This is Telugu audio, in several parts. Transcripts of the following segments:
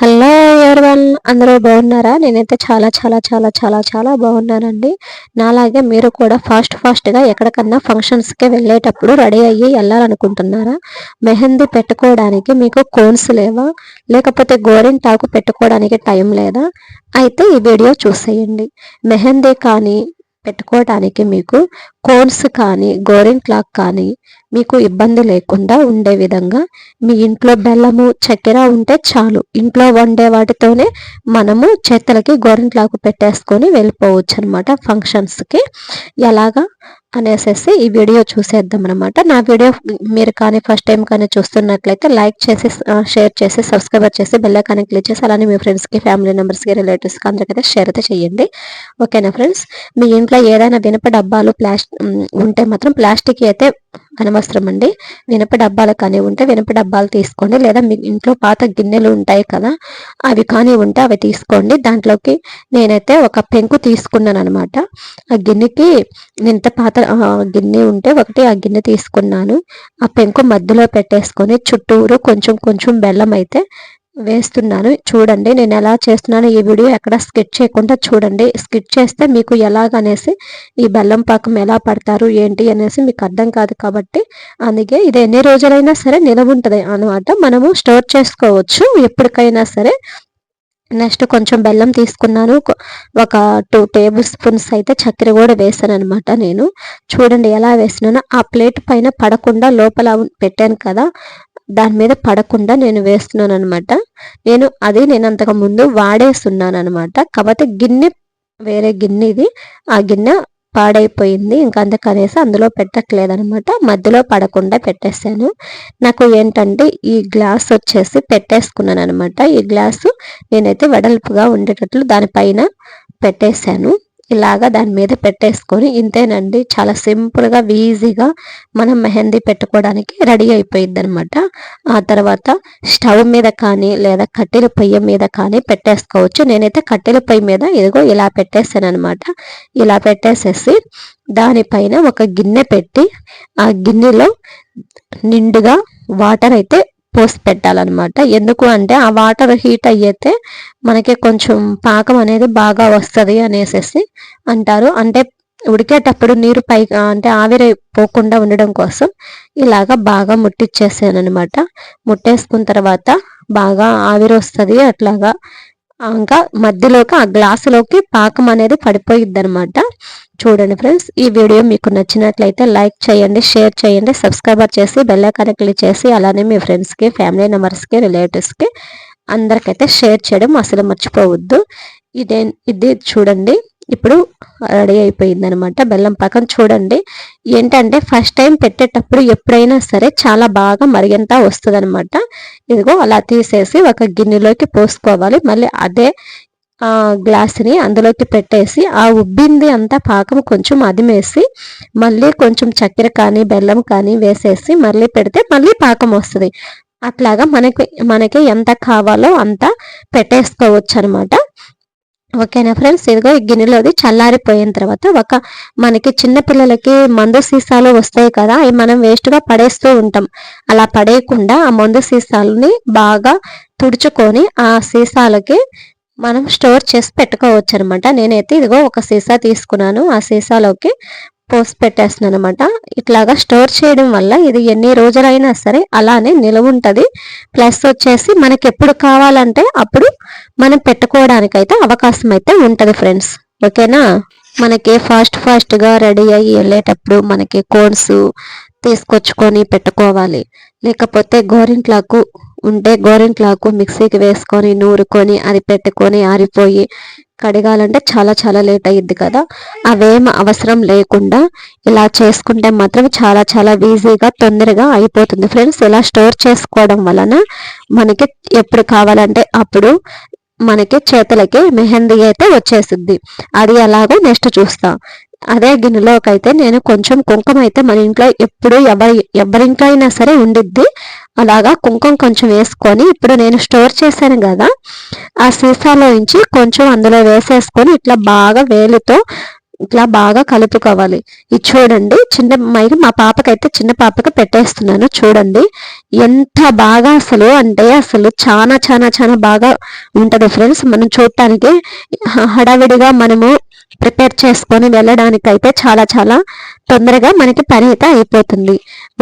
హలో ఎవరివన్ అందరూ బాగున్నారా? నేనైతే చాలా చాలా చాలా చాలా చాలా బాగున్నానండి. నాలాగే మీరు కూడా ఫాస్ట్గా ఎక్కడికన్నా ఫంక్షన్స్కి వెళ్ళేటప్పుడు రెడీ అయ్యి వెళ్ళాలనుకుంటున్నారా? మెహందీ పెట్టుకోవడానికి మీకు కోన్స్ లేవా? లేకపోతే గోరింటాకు పెట్టుకోవడానికి టైం లేదా? అయితే ఈ వీడియో చూసేయండి. మెహందీ కానీ పెట్టుకోవడానికి మీకు కోన్స్ కానీ గోరింటాకు కానీ మీకు ఇబ్బంది లేకుండా ఉండే విధంగా మీ ఇంట్లో బెల్లము చక్కెర ఉంటే చాలు. ఇంట్లో వండే వాటితోనే మనము చేతులకి గోరింటాకు పెట్టేసుకొని వెళ్ళిపోవచ్చు అనమాట ఫంక్షన్స్కి. ఎలాగా అనేసి ఈ వీడియో చూసేద్దాం అనమాట. నా వీడియో మీరు కానీ ఫస్ట్ టైం కానీ చూస్తున్నట్లయితే లైక్ చేసి షేర్ చేసి సబ్స్క్రైబర్ చేసి బెల్ ఐకాన్ క్లిక్ చేసి అలానే మీ ఫ్రెండ్స్కి ఫ్యామిలీ మెంబర్స్కి రిలేటివ్స్కి అందరికైతే షేర్ అయితే చేయండి. ఓకేనా ఫ్రెండ్స్? మీ ఇంట్లో ఏదైనా వినప డబ్బాలు ఉంటే మాత్రం ప్లాస్టిక్ అయితే అనవసరం అండి. వినప డబ్బాలు కానీ ఉంటే వినప డబ్బాలు తీసుకోండి, లేదా మీ ఇంట్లో పాత గిన్నెలు ఉంటాయి కదా అవి కానీ ఉంటే అవి తీసుకోండి. దాంట్లోకి నేనైతే ఒక పెంకు తీసుకున్నాను అనమాట. ఆ గిన్నెకి ఇంత పాత గిన్నె ఉంటే ఒకటి ఆ గిన్నె తీసుకున్నాను. ఆ పెంకు మధ్యలో పెట్టేసుకొని చుట్టూరు కొంచెం కొంచెం బెల్లం అయితే వేస్తున్నాను. చూడండి నేను ఎలా చేస్తున్నాను. ఈ వీడియో ఎక్కడ స్కిప్ చేయకుండా చూడండి. స్కిప్ చేస్తే మీకు ఎలాగనేసి ఈ బెల్లం పాకం ఎలా పడతారు ఏంటి అనేసి మీకు అర్థం కాదు. కాబట్టి అందుకే ఇది ఎన్ని రోజులైనా సరే నిలవ ఉంటుంది అనమాట. మనము స్టోర్ చేసుకోవచ్చు ఎప్పటికైనా సరే. నెక్స్ట్ కొంచెం బెల్లం తీసుకున్నాను. ఒక 2 టేబుల్ స్పూన్స్ అయితే చక్కెర కూడా వేసాను అనమాట. నేను చూడండి ఎలా వేసినానో. ఆ ప్లేట్ పైన పడకుండా లోపల పెట్టాను కదా దాని మీద పడకుండా నేను వేస్తున్నాను అనమాట. నేను అంతకు ముందు వాడేస్తున్నాను అనమాట. కాకపోతే గిన్నె వేరే గిన్నె ఇది. ఆ గిన్నె పాడైపోయింది. ఇంకా అందుకనేసి అందులో పెట్టట్లేదనమాట. మధ్యలో పడకుండా పెట్టేశాను. నాకు ఏంటంటే ఈ గ్లాస్ వచ్చేసి పెట్టేసుకున్నాను అనమాట. ఈ గ్లాసు నేనైతే వెడల్పుగా ఉండేటట్లు దానిపైన పెట్టేశాను. ఇలాగా దాని మీద పెట్టేసుకొని ఇంతేనండి. చాలా సింపుల్గా ఈజీగా మనం మెహందీ పెట్టుకోవడానికి రెడీ అయిపోయింది అనమాట. ఆ తర్వాత స్టవ్ మీద కానీ లేదా కట్టెల పొయ్యి మీద కానీ పెట్టేసుకోవచ్చు. నేనైతే కట్టెల పొయ్యి మీద ఇదిగో ఇలా పెట్టేసాను అనమాట. ఇలా పెట్టేసేసి దానిపైన ఒక గిన్నె పెట్టి ఆ గిన్నెలో నిండుగా వాటర్ అయితే పోసి పెట్టాలన్నమాట. ఎందుకు అంటే ఆ వాటర్ హీట్ అయ్యితే మనకి కొంచెం పాకం అనేది బాగా వస్తుంది అనేసి అంటారు. అంటే ఉడికేటప్పుడు నీరు పైగా అంటే ఆవిరి పోకుండా ఉండడం కోసం ఇలాగా బాగా ముట్టించేసాను అనమాట. ముట్టేసుకున్న తర్వాత బాగా ఆవిరి వస్తుంది. అట్లాగా ఇంకా మధ్యలోకి ఆ గ్లాసులోకి పాకం అనేది పడిపోయిద్ది అనమాట. చూడండి ఫ్రెండ్స్, ఈ వీడియో మీకు నచ్చినట్లయితే లైక్ చేయండి, షేర్ చేయండి, సబ్స్క్రైబర్ చేసి బెల్ ఐకాన్ క్లిక్ చేసి అలానే మీ ఫ్రెండ్స్కి ఫ్యామిలీ మెంబర్స్కి రిలేటివ్స్కి అందరికైతే షేర్ చేయడం అసలు మర్చిపోవద్దు. ఇది చూడండి ఇప్పుడు రెడీ అయిపోయింది అనమాట. బెల్లం పాకం చూడండి. ఏంటంటే ఫస్ట్ టైం పెట్టేటప్పుడు ఎప్పుడైనా సరే చాలా బాగా మరిగంతా వస్తుంది అనమాట. ఇదిగో అలా తీసేసి ఒక గిన్నెలోకి పోసుకోవాలి. మళ్ళీ అదే గ్లాస్ని అందులోకి పెట్టేసి ఆ ఉబ్బింది అంతా పాకం కొంచెం అదిమేసి మళ్ళీ కొంచెం చక్కెర కానీ బెల్లం కానీ వేసేసి మళ్ళీ పెడితే మళ్ళీ పాకం వస్తుంది. అట్లాగా మనకి ఎంత కావాలో అంత పెట్టేసుకోవచ్చు అనమాట. ఓకేనా ఫ్రెండ్స్? ఇదిగో ఈ గిన్నెలోది చల్లారిపోయిన తర్వాత మనకి చిన్నపిల్లలకి మందు సీసాలు వస్తాయి కదా, అవి మనం వేస్ట్గా పడేస్తూ ఉంటాం. అలా పడేయకుండా ఆ మందు సీసాలని బాగా తుడుచుకొని ఆ సీసాలకి మనం స్టోర్ చేసి పెట్టుకోవచ్చు అనమాట. నేనైతే ఇదిగో ఒక సీసా తీసుకున్నాను. ఆ సీసాలోకి పోసి పెట్టేస్తున్నాను అనమాట. ఇట్లాగా స్టోర్ చేయడం వల్ల ఇది ఎన్ని రోజులైనా సరే అలానే నిలవ ఉంటుంది. ప్లస్ వచ్చేసి మనకి ఎప్పుడు కావాలంటే అప్పుడు మనం పెట్టుకోవడానికైతే అవకాశం అయితే ఉంటుంది ఫ్రెండ్స్. ఓకేనా? మనకి ఫాస్ట్గా రెడీ అయ్యి వెళ్ళేటప్పుడు మనకి కోన్స్ తీసుకొచ్చుకొని పెట్టుకోవాలి. లేకపోతే గోరింటాకు ఉంటే గోరింటాకు మిక్సీకి వేసుకొని నూరుకొని అది పెట్టుకొని ఆరిపోయి కడగాలంటే చాలా చాలా లేట్ అయ్యిద్ది కదా. అవేం అవసరం లేకుండా ఇలా చేసుకుంటే మాత్రం చాలా చాలా ఈజీగా తొందరగా అయిపోతుంది ఫ్రెండ్స్. ఇలా స్టోర్ చేసుకోవడం వలన మనకి ఎప్పుడు కావాలంటే అప్పుడు మనకి చేతులకి మెహందీ అయితే వచ్చేసిద్ది. అది ఎలాగో నెక్స్ట్ చూస్తాం. అదే గిన్నెలోకి అయితే నేను కొంచెం కుంకుమ అయితే మన ఇంట్లో ఎప్పుడు ఎవరింట్లో అయినా సరే ఉండిద్ది. అలాగా కుంకుమ కొంచెం వేసుకొని ఇప్పుడు నేను స్టోర్ చేశాను కదా ఆ సీసాలో నుంచి కొంచెం అందులో వేసేసుకొని ఇట్లా బాగా వేలుతో ఇట్లా బాగా కలుపుకోవాలి. ఇది చూడండి, మా పాపకైతే చిన్న పాపకి పెట్టేస్తున్నాను. చూడండి ఎంత బాగా అసలు చాలా చాలా చాలా బాగా ఉంటది ఫ్రెండ్స్. మనం చూడటానికి హడావిడిగా మనము ప్రిపేర్ చేసుకొని వెళ్ళడానికైతే చాలా చాలా తొందరగా మనకి పని అయితే అయిపోతుంది.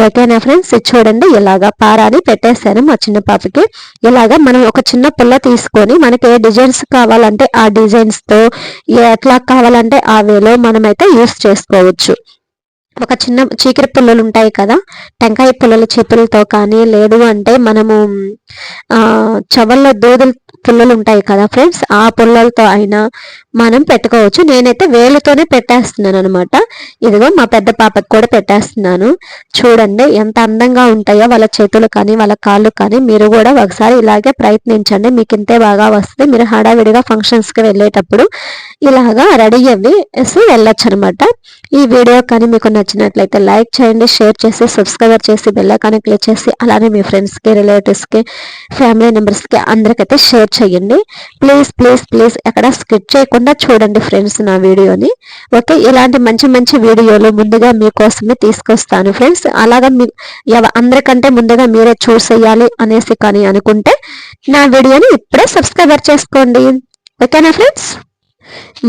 ఓకేనా ఫ్రెండ్స్, ఇది చూడండి ఇలాగా పారాని పెట్టేశాను మా చిన్న పాపకి. ఇలాగా మనం ఒక చిన్న పుల్ల తీసుకొని మనకి ఏ డిజైన్స్ కావాలంటే ఆ డిజైన్స్తో, ఎట్లా కావాలంటే ఆ వేలో మనమైతే యూస్ చేసుకోవచ్చు. ఒక చిన్న చీకిరి పుల్లలు ఉంటాయి కదా, టెంకాయ పుల్లల చీపులతో కానీ, లేదు అంటే మనము చవల్లో దూదుల పుల్లలు ఉంటాయి కదా ఫ్రెండ్స్, ఆ పుల్లలతో అయినా మనం పెట్టుకోవచ్చు. నేనైతే వేలుతోనే పెట్టేస్తున్నాను అనమాట. ఇదిగో మా పెద్ద పాపకి కూడా పెట్టేస్తున్నాను. చూడండి ఎంత అందంగా ఉంటాయో వాళ్ళ చేతులు కానీ వాళ్ళ కాళ్ళు కానీ. మీరు కూడా ఒకసారి ఇలాగే ప్రయత్నించండి, మీకు ఇంతే బాగా వస్తుంది. మీరు హడావిడిగా ఫంక్షన్స్కి వెళ్ళేటప్పుడు ఇలాగా రెడీ అవ్వి వెళ్ళొచ్చు అనమాట. ఈ వీడియో కానీ మీకు నచ్చినట్లయితే లైక్ చేయండి, షేర్ చేసి సబ్స్క్రైబర్ చేసి బెల్ ఐకాన్ క్లిక్ చేసి అలానే మీ ఫ్రెండ్స్కి, రిలేటివ్స్కి, ఫ్యామిలీ మెంబర్స్కి అందరికైతే షేర్ చేయండి. ప్లీజ్ ప్లీజ్ ప్లీజ్ ఎక్కడ స్కిప్ చేయకుండా చూడండి ఫ్రెండ్స్ నా వీడియోని. ఓకే, ఇలాంటి మంచి మంచి వీడియోలు ముందుగా మీకోసమే తీసుకొస్తాను ఫ్రెండ్స్. అలాగా అందరికంటే ముందుగా మీరే చూసేయాలి అనేసి కానీ అనుకుంటే నా వీడియోని ఇప్పుడే సబ్స్క్రైబర్ చేసుకోండి. ఓకేనా ఫ్రెండ్స్.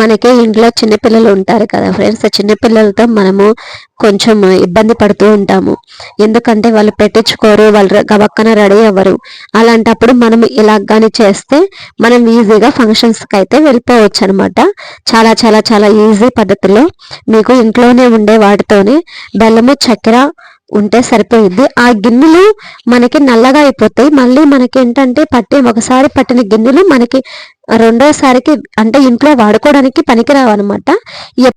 మనకి ఇంట్లో చిన్నపిల్లలు ఉంటారు కదా ఫ్రెండ్స్, చిన్నపిల్లలతో మనము కొంచెం ఇబ్బంది పడుతూ ఉంటాము. ఎందుకంటే వాళ్ళు పెట్టించుకోరు, వాళ్ళు గబక్కన రెడీ అవ్వరు. అలాంటప్పుడు మనం ఇలాగానే చేస్తే మనం ఈజీగా ఫంక్షన్స్కి అయితే వెళ్ళిపోవచ్చు అనమాట. చాలా చాలా చాలా ఈజీ పద్ధతిలో మీకు ఇంట్లోనే ఉండే వాటితోనే బెల్లము, చక్కెర ఉంటే సరిపోయింది. ఆ గిన్నెలు మనకి నల్లగా అయిపోతాయి. మళ్ళీ మనకి ఏంటంటే ఒకసారి పట్టిన గిన్నెలు మనకి రెండోసారికి అంటే ఇంట్లో వాడుకోవడానికి పనికిరావు అనమాట.